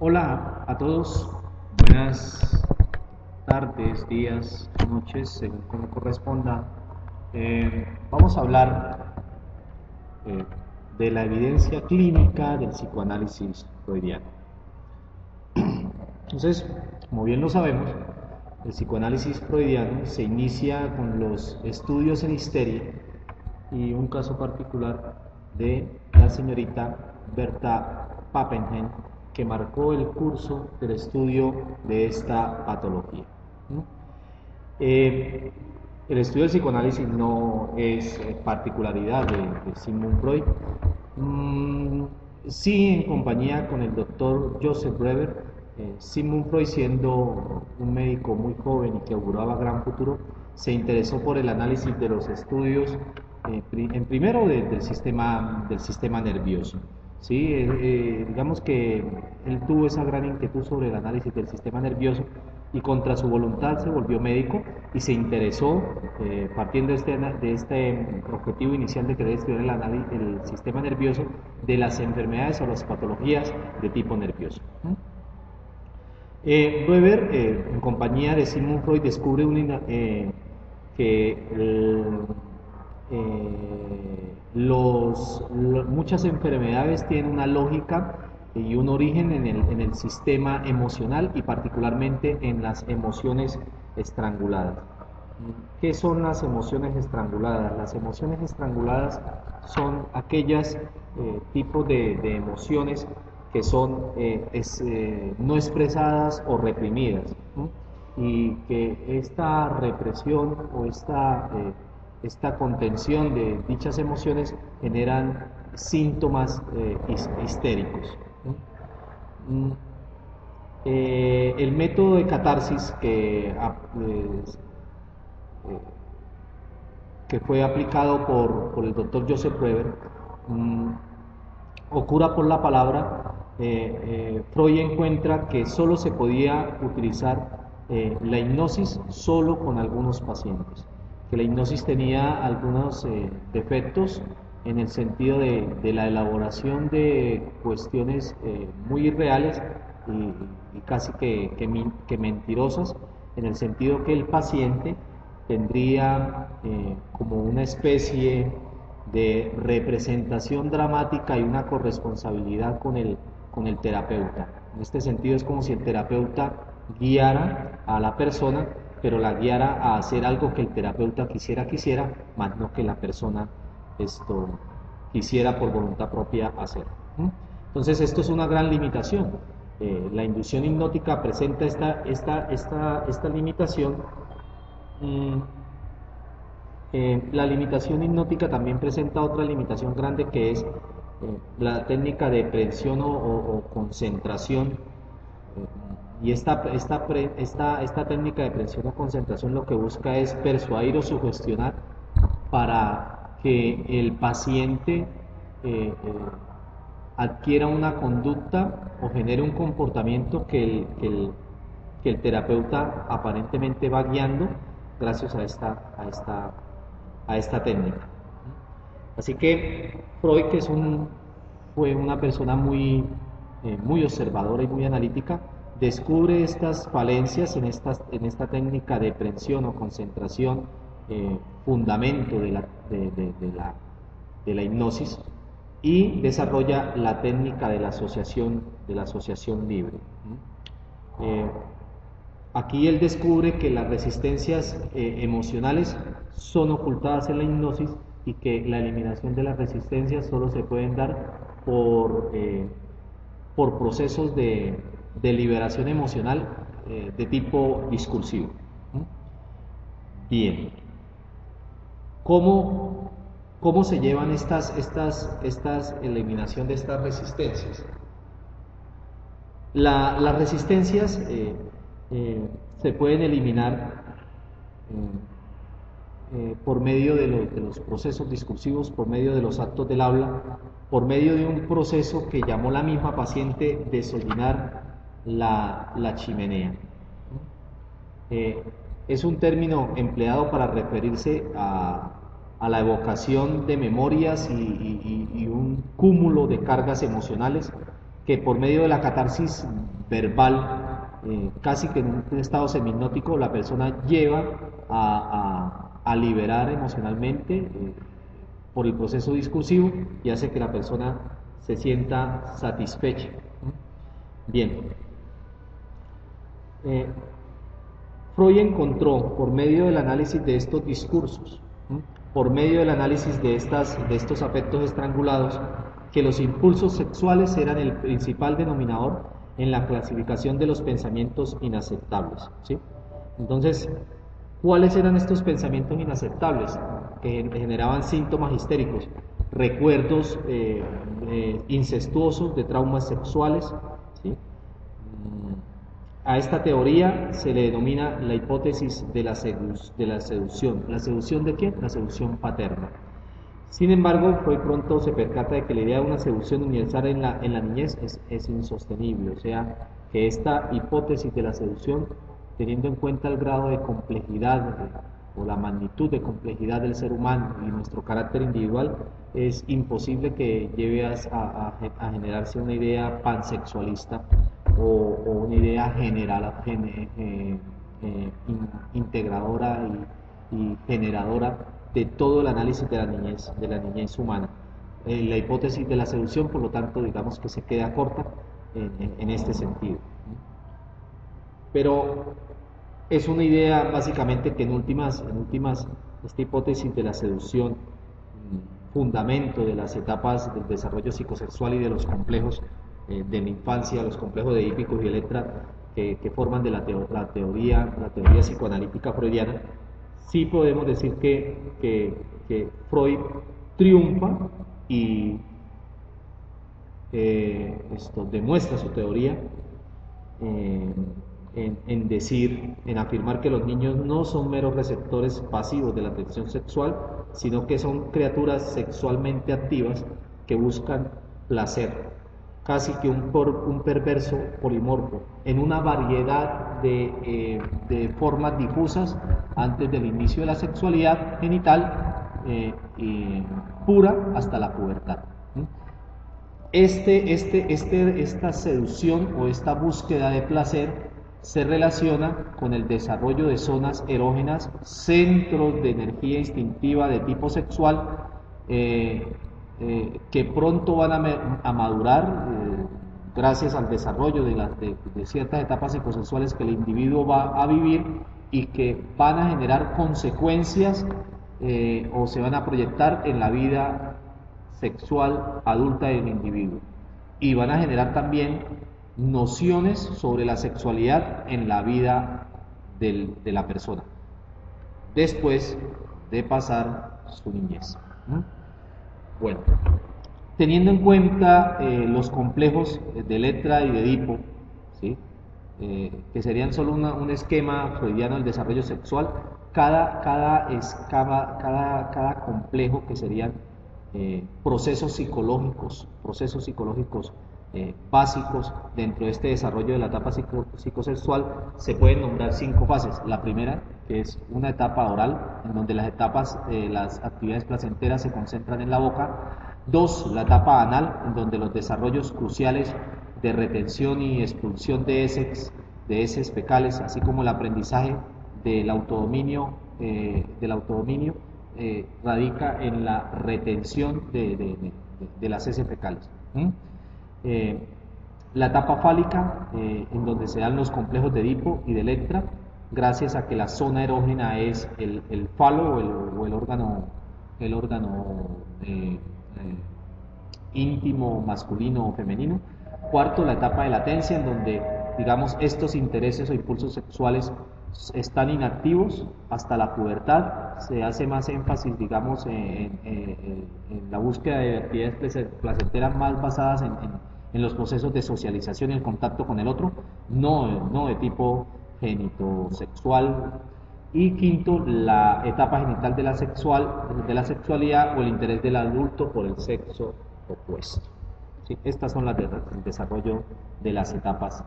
Hola a todos, buenas tardes, días, noches, según como corresponda. Vamos a hablar eh, de la evidencia clínica del psicoanálisis freudiano. Entonces, como bien lo sabemos, el psicoanálisis freudiano se inicia con los estudios en histeria y un caso particular de la señorita Berta Pappenheim, que marcó el curso del estudio de esta patología. ¿No? Eh, el estudio del psicoanálisis no es particularidad de Sigmund Freud. Mm, sí, en compañía con el doctor Joseph Brewer, Sigmund Freud, siendo un médico muy joven y que auguraba gran futuro, se interesó por el análisis de los estudios, en primero del sistema nervioso. Sí, digamos que él tuvo esa gran inquietud sobre el análisis del sistema nervioso y contra su voluntad se volvió médico y se interesó, partiendo de este objetivo inicial de querer estudiar el sistema nervioso, de las enfermedades o las patologías de tipo nervioso. Weber, en compañía de Sigmund Freud, descubre que muchas enfermedades tienen una lógica y un origen en el sistema emocional y particularmente en las emociones estranguladas. ¿Qué son las emociones estranguladas? Las emociones estranguladas son aquellas tipos de emociones que son no expresadas o reprimidas, ¿no? Y que esta represión o esta contención de dichas emociones generan síntomas histéricos, ¿no? Mm, el método de catarsis que fue aplicado por el doctor Joseph Brewer, mmm, ocurra por la palabra. Freud encuentra que solo se podía utilizar la hipnosis solo con algunos pacientes, que la hipnosis tenía algunos defectos en el sentido de la elaboración de cuestiones muy irreales y casi que mentirosas, en el sentido que el paciente tendría como una especie de representación dramática y una corresponsabilidad con el terapeuta. En este sentido es como si el terapeuta guiara a la persona, pero la guiara a hacer algo que el terapeuta quisiera, más no que la persona esto quisiera por voluntad propia hacer. Entonces esto es una gran limitación. La inducción hipnótica presenta esta limitación. La limitación hipnótica también presenta otra limitación grande, que es la técnica de prevención o concentración. Y esta técnica de prevención o concentración lo que busca es persuadir o sugestionar para que el paciente adquiera una conducta o genere un comportamiento que el terapeuta aparentemente va guiando gracias a esta técnica. Así que Freud, que fue una persona muy observadora y muy analítica, descubre estas falencias en esta técnica de prensión o concentración, fundamento de la hipnosis, y desarrolla la técnica de la asociación libre. Eh, Aquí él descubre que las resistencias emocionales son ocultadas en la hipnosis y que la eliminación de las resistencias solo se pueden dar por procesos de liberación emocional de tipo discursivo. Bien, ¿cómo, cómo se llevan estas eliminación de estas resistencias? Las resistencias se pueden eliminar por medio de los procesos discursivos, por medio de los actos del habla, por medio de un proceso que llamó la misma paciente desollinar la chimenea. Eh, es un término empleado para referirse a la evocación de memorias y un cúmulo de cargas emocionales que por medio de la catarsis verbal, casi que en un estado semihipnótico, la persona lleva a liberar emocionalmente por el proceso discursivo y hace que la persona se sienta satisfecha. Bien. Freud encontró, por medio del análisis de estos discursos, por medio del análisis de estos afectos estrangulados, que los impulsos sexuales eran el principal denominador en la clasificación de los pensamientos inaceptables, ¿sí? Entonces, ¿cuáles eran estos pensamientos inaceptables que generaban síntomas histéricos? Recuerdos incestuosos de traumas sexuales, ¿sí? A esta teoría se le denomina la hipótesis de la seducción. ¿La seducción de quién? La seducción paterna. Sin embargo, Freud pronto se percata de que la idea de una seducción universal en la niñez es insostenible. O sea, que esta hipótesis de la seducción, teniendo en cuenta el grado de complejidad o la magnitud de complejidad del ser humano y nuestro carácter individual, es imposible que lleve a generarse una idea pansexualista o una idea general, integradora y generadora de todo el análisis de la niñez humana. La hipótesis de la seducción, por lo tanto, digamos que se queda corta en este sentido. Pero es una idea básicamente que en últimas esta hipótesis de la seducción, fundamento de las etapas del desarrollo psicosexual y de los complejos de la infancia, los complejos de Édipus y Electra, que forman de la teoría psicoanalítica freudiana, sí podemos decir que Freud triunfa y esto demuestra su teoría en afirmar que los niños no son meros receptores pasivos de la atención sexual, sino que son criaturas sexualmente activas que buscan placer, casi que un perverso polimorfo, en una variedad de formas difusas antes del inicio de la sexualidad genital pura hasta la pubertad. Esta seducción o esta búsqueda de placer se relaciona con el desarrollo de zonas erógenas, centros de energía instintiva de tipo sexual, que pronto van a madurar gracias al desarrollo de ciertas etapas psicosexuales que el individuo va a vivir y que van a generar consecuencias o se van a proyectar en la vida sexual adulta del individuo, y van a generar también nociones sobre la sexualidad en la vida de la persona después de pasar su niñez. Bueno, teniendo en cuenta los complejos de Electra y de Edipo, ¿sí? Que serían solo un esquema freudiano del desarrollo sexual, cada complejo, que serían procesos psicológicos básicos dentro de este desarrollo de la etapa psicosexual, se pueden nombrar 5 fases. La primera, que es una etapa oral, en donde las actividades placenteras se concentran en la boca. 2, la etapa anal, en donde los desarrollos cruciales de retención y expulsión de heces fecales, así como el aprendizaje del autodominio, radica en la retención de las heces fecales. La etapa fálica, en donde se dan los complejos de Edipo y de Electra, gracias a que la zona erógena es el falo o el órgano íntimo masculino o femenino. 4, la etapa de latencia, en donde, digamos, estos intereses o impulsos sexuales están inactivos hasta la pubertad. Se hace más énfasis, digamos, en la búsqueda de actividades placenteras más basadas en los procesos de socialización y el contacto con el otro, no de tipo genitosexual. Y 5, la etapa genital de la sexualidad o el interés del adulto por el sexo opuesto. ¿Sí? Estas son las del desarrollo de las etapas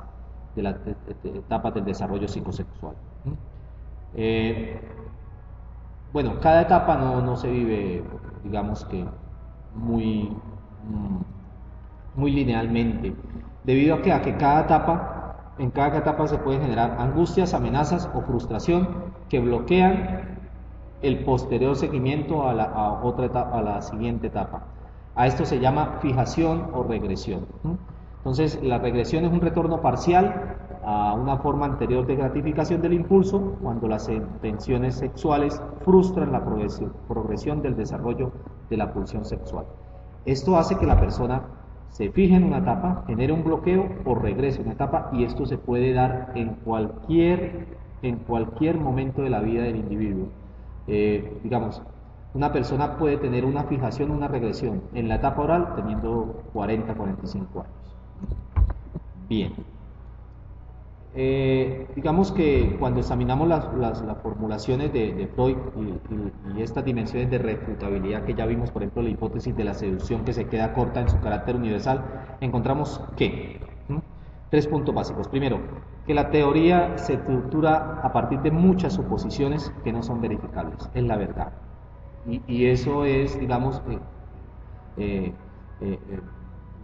del desarrollo psicosexual. Bueno, cada etapa no se vive, digamos que muy linealmente. debido a que en cada etapa se pueden generar angustias, amenazas o frustración que bloquean el posterior seguimiento a la siguiente etapa. A esto se llama fijación o regresión. Entonces, la regresión es un retorno parcial a una forma anterior de gratificación del impulso cuando las intenciones sexuales frustran la progresión del desarrollo de la pulsión sexual. Esto hace que la persona se fije en una etapa, genere un bloqueo o regrese a una etapa, y esto se puede dar en cualquier momento de la vida del individuo. Digamos, una persona puede tener una fijación, una regresión en la etapa oral teniendo 40, 45 años. Bien. Digamos que cuando examinamos las formulaciones de Freud y estas dimensiones de refutabilidad que ya vimos, por ejemplo, la hipótesis de la seducción que se queda corta en su carácter universal, encontramos que 3 puntos básicos. Primero, que la teoría se estructura a partir de muchas suposiciones que no son verificables, es la verdad. Y eso es, digamos,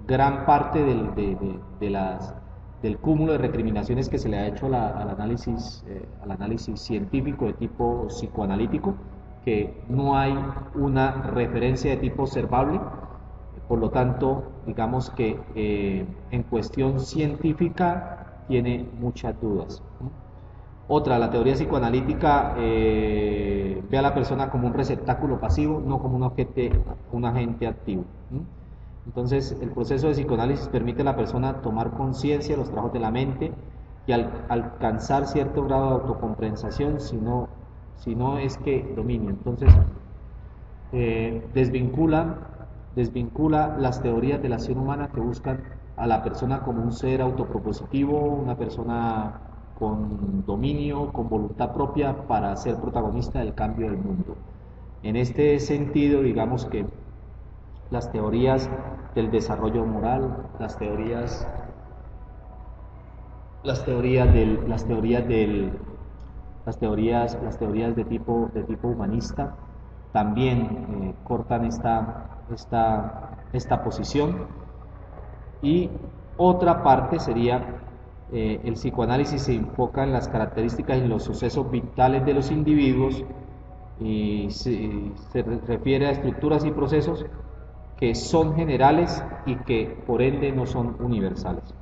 gran parte del cúmulo de recriminaciones que se le ha hecho al análisis científico de tipo psicoanalítico, que no hay una referencia de tipo observable. Por lo tanto, digamos que en cuestión científica tiene muchas dudas. Otra, la teoría psicoanalítica ve a la persona como un receptáculo pasivo, no como un agente activo. Entonces, el proceso de psicoanálisis permite a la persona tomar conciencia de los trabajos de la mente y alcanzar cierto grado de autocompensación, si no es que dominio. Entonces, desvincula las teorías de la acción humana que buscan a la persona como un ser autopropositivo, una persona con dominio, con voluntad propia para ser protagonista del cambio del mundo. En este sentido, digamos que las teorías del desarrollo moral, las teorías de tipo humanista también cortan esta posición. Y otra parte sería el psicoanálisis se enfoca en las características y los sucesos vitales de los individuos y se refiere a estructuras y procesos que son generales y que por ende no son universales,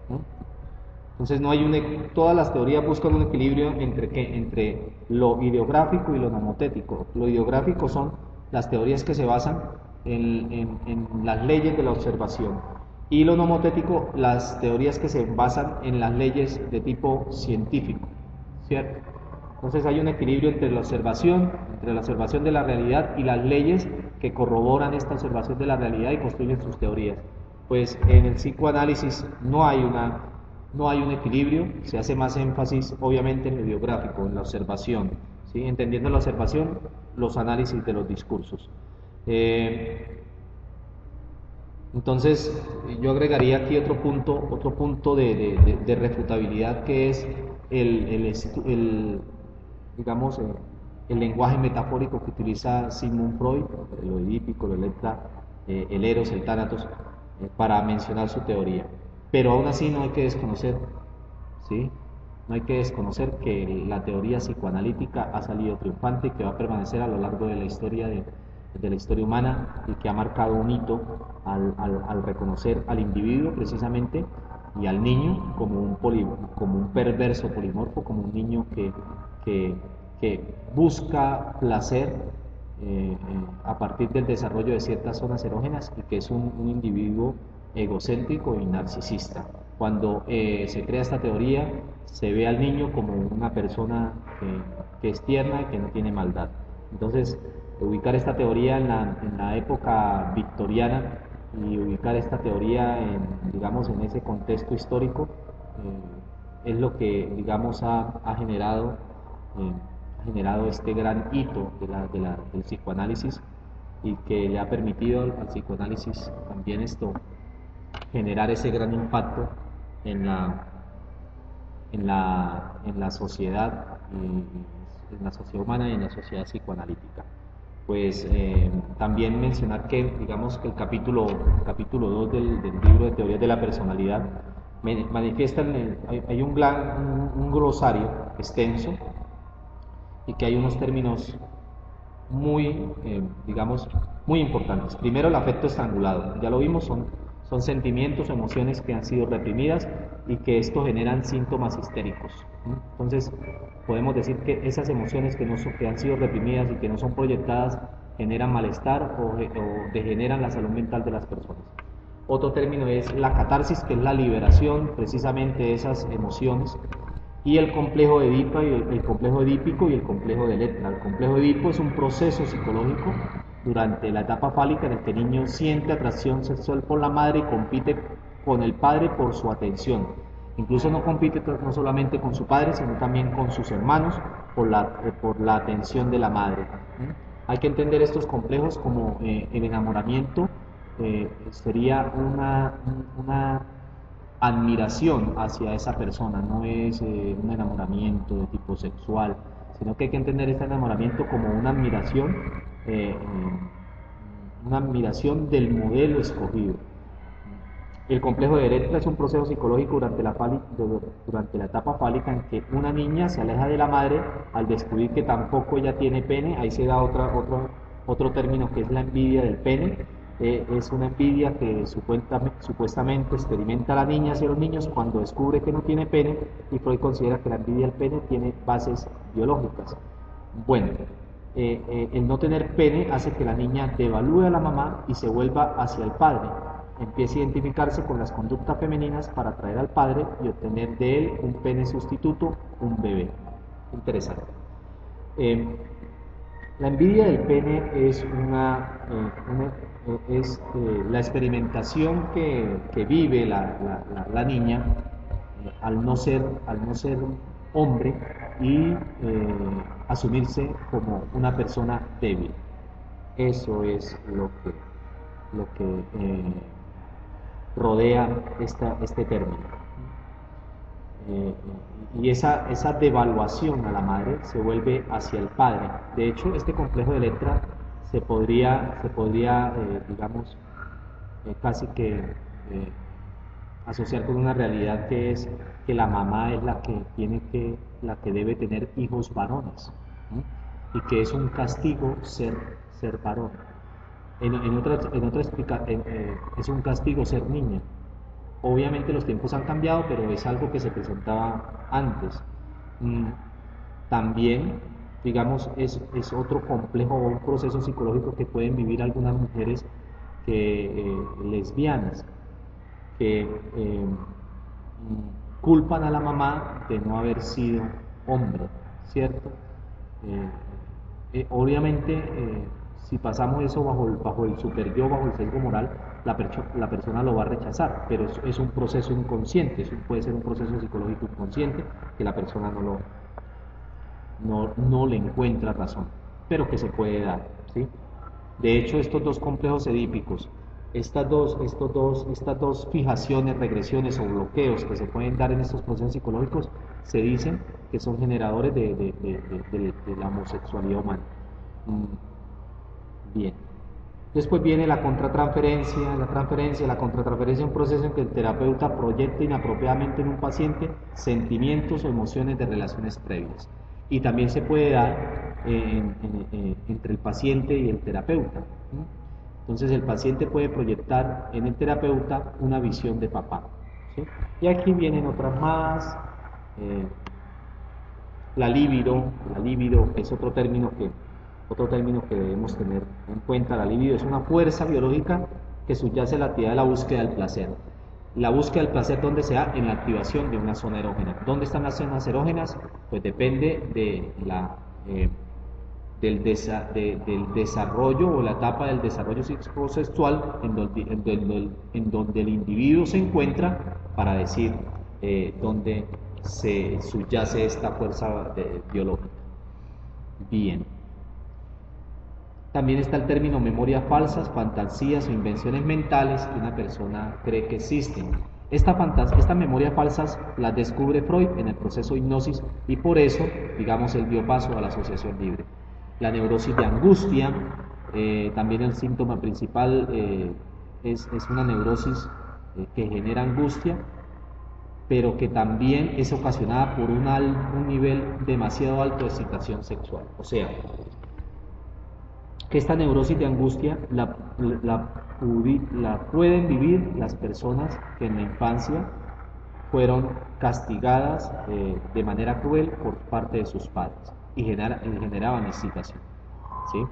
¿no? Entonces todas las teorías buscan un equilibrio entre lo ideográfico y lo nomotético. Lo ideográfico son las teorías que se basan en las leyes de la observación, y lo nomotético, las teorías que se basan en las leyes de tipo científico, ¿cierto? Entonces hay un equilibrio entre la observación de la realidad y las leyes que corroboran esta observación de la realidad y construyen sus teorías. Pues en el psicoanálisis no hay un equilibrio, se hace más énfasis obviamente en lo biográfico, en la observación, ¿sí? Entendiendo la observación, los análisis de los discursos. Entonces yo agregaría aquí otro punto de refutabilidad, que es digamos, el lenguaje metafórico que utiliza Sigmund Freud, lo edípico, lo electra, el eros, el tánatos, para mencionar su teoría. Pero aún así no hay que desconocer, ¿sí? No hay que desconocer que la teoría psicoanalítica ha salido triunfante y que va a permanecer a lo largo de la historia humana, y que ha marcado un hito al reconocer al individuo precisamente y al niño como un perverso polimorfo, como un niño que busca placer a partir del desarrollo de ciertas zonas erógenas, y que es un individuo egocéntrico y narcisista. Cuando se crea esta teoría, se ve al niño como una persona que es tierna y que no tiene maldad. Entonces, ubicar esta teoría en la época victoriana y ubicar esta teoría digamos, en ese contexto histórico, es lo que, digamos, ha generado este gran hito del psicoanálisis, y que le ha permitido al psicoanálisis también generar ese gran impacto en la sociedad, en la sociedad humana y en la sociedad psicoanalítica. pues también mencionar que, digamos, que el capítulo 2 del libro de Teorías de la Personalidad manifiesta, hay un glosario extenso y que hay unos términos muy, digamos, muy importantes. Primero, el afecto estrangulado, ya lo vimos, son sentimientos o emociones que han sido reprimidas y que esto generan síntomas histéricos. Entonces, podemos decir que esas emociones que han sido reprimidas y que no son proyectadas generan malestar o degeneran la salud mental de las personas. Otro término es la catarsis, que es la liberación precisamente de esas emociones, y el complejo de Edipo el complejo edípico y el complejo de Electra. El complejo de Edipo es un proceso psicológico durante la etapa fálica en el que el niño siente atracción sexual por la madre y compite con el padre por su atención. Incluso no compite no solamente con su padre, sino también con sus hermanos por la atención de la madre. Hay que entender estos complejos como el enamoramiento sería una admiración hacia esa persona, no es un enamoramiento de tipo sexual, sino que hay que entender este enamoramiento como eh, una admiración del modelo escogido. El complejo de Erectra es un proceso psicológico durante la etapa fálica en que una niña se aleja de la madre al descubrir que tampoco ella tiene pene. Ahí se da otro término que es la envidia del pene. Es una envidia que supuestamente experimenta la niña hacia los niños cuando descubre que no tiene pene, y Freud considera que la envidia del pene tiene bases biológicas. Bueno, el no tener pene hace que la niña devalúe a la mamá y se vuelva hacia el padre. Empieza a identificarse con las conductas femeninas para atraer al padre y obtener de él un pene sustituto, un bebé. Interesante. La envidia del pene es la experimentación que vive la niña al no ser hombre y asumirse como una persona débil. Eso es lo que rodea este término. Y esa devaluación a la madre se vuelve hacia el padre. De hecho, este complejo de Electra se podría digamos, casi que asociar con una realidad, que es que la mamá es la que debe tener hijos varones, ¿no? Y que es un castigo ser varón. Es un castigo ser niña. Obviamente los tiempos han cambiado, pero es algo que se presentaba antes. También, digamos, es otro complejo o un proceso psicológico que pueden vivir algunas mujeres lesbianas, que culpan a la mamá de no haber sido hombre, ¿cierto? Obviamente, si pasamos eso bajo el super yo, bajo el sesgo moral, la persona lo va a rechazar, pero es un proceso inconsciente, puede ser un proceso psicológico inconsciente que la persona no le encuentra razón, pero que se puede dar, ¿sí? De hecho, estos dos complejos edípicos, estas dos fijaciones, regresiones o bloqueos que se pueden dar en estos procesos psicológicos, se dicen que son generadores de la homosexualidad humana. Bien. Después viene la contratransferencia. La contratransferencia es un proceso en que el terapeuta proyecta inapropiadamente en un paciente sentimientos o emociones de relaciones previas. Y también se puede dar entre el paciente y el terapeuta. Entonces el paciente puede proyectar en el terapeuta una visión de papá, ¿sí? Y aquí vienen otras más. La libido es otro término que debemos tener en cuenta. La libido es una fuerza biológica que subyace a la actividad de la búsqueda del placer. La búsqueda del placer, ¿dónde se da? En la activación de una zona erógena. ¿Dónde están las zonas erógenas? Pues depende del desarrollo o la etapa del desarrollo psicosexual en donde el individuo se encuentra, para decir dónde se subyace esta fuerza biológica. Bien. También está el término memorias falsas, fantasías o invenciones mentales que una persona cree que existen. Estas memorias falsas las descubre Freud en el proceso de hipnosis, y por eso, digamos, él dio paso a la asociación libre. la neurosis de angustia, también el síntoma principal es una neurosis que genera angustia, pero que también es ocasionada por un nivel demasiado alto de excitación sexual. O sea, que esta neurosis de angustia la pueden vivir las personas que en la infancia fueron castigadas de manera cruel por parte de sus padres y generaban excitación, ¿sí?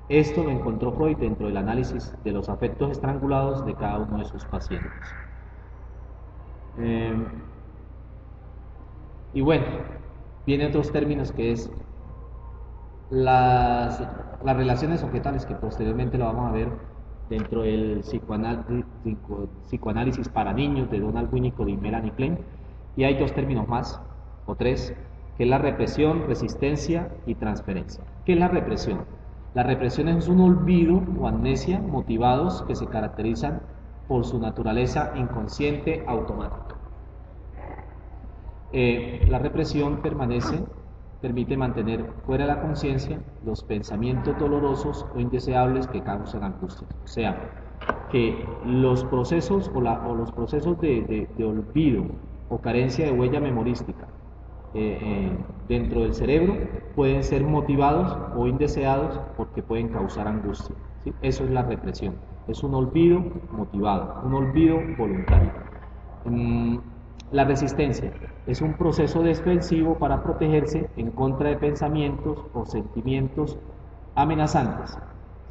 Esto lo encontró Freud dentro del análisis de los afectos estrangulados de cada uno de sus pacientes. Y bueno, vienen otros términos que es las relaciones objetales, que posteriormente lo vamos a ver dentro del psicoanálisis para niños de Donald Winnicott y Melanie Klein. Y hay dos términos más, o tres, que es la represión, resistencia y transferencia. ¿Qué es la represión? La represión es un olvido o amnesia motivados que se caracterizan por su naturaleza inconsciente automática. La represión permite mantener fuera de la conciencia los pensamientos dolorosos o indeseables que causan angustia. O sea, que los procesos los procesos de olvido o carencia de huella memorística dentro del cerebro pueden ser motivados o indeseados porque pueden causar angustia, ¿sí? Eso es la represión, es un olvido motivado, un olvido voluntario. La resistencia es un proceso defensivo para protegerse en contra de pensamientos o sentimientos amenazantes,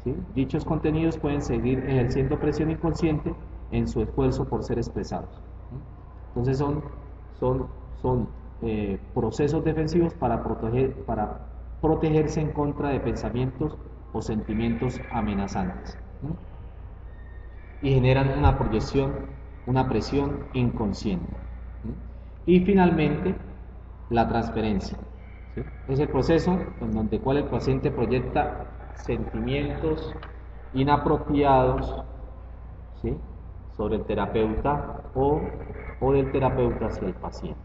¿sí? Dichos contenidos pueden seguir ejerciendo presión inconsciente en su esfuerzo por ser expresados, ¿sí? Entonces son procesos defensivos para protegerse en contra de pensamientos o sentimientos amenazantes, ¿sí? Y generan una proyección, una presión inconsciente. Y finalmente, la transferencia, ¿sí? Es el proceso en donde el paciente proyecta sentimientos inapropiados, ¿sí?, sobre el terapeuta o del terapeuta hacia el paciente.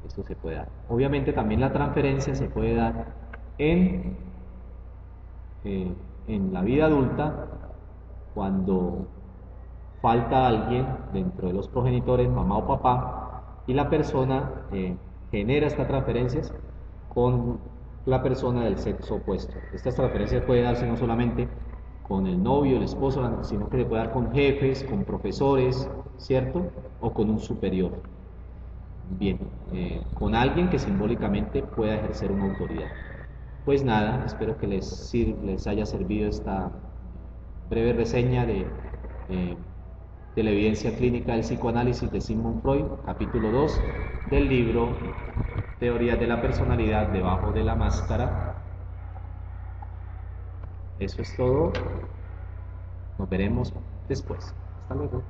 Esto se puede dar. Obviamente también la transferencia se puede dar en la vida adulta, cuando falta alguien dentro de los progenitores, mamá o papá, y la persona genera estas transferencias con la persona del sexo opuesto. Estas transferencias pueden darse no solamente con el novio, el esposo, sino que se puede dar con jefes, con profesores, ¿cierto? O con un superior. Bien, con alguien que simbólicamente pueda ejercer una autoridad. Pues nada, espero que les haya servido esta breve reseña de la evidencia clínica del psicoanálisis de Sigmund Freud, capítulo 2 del libro Teoría de la personalidad debajo de la máscara. Eso es todo. Nos veremos después. Hasta luego.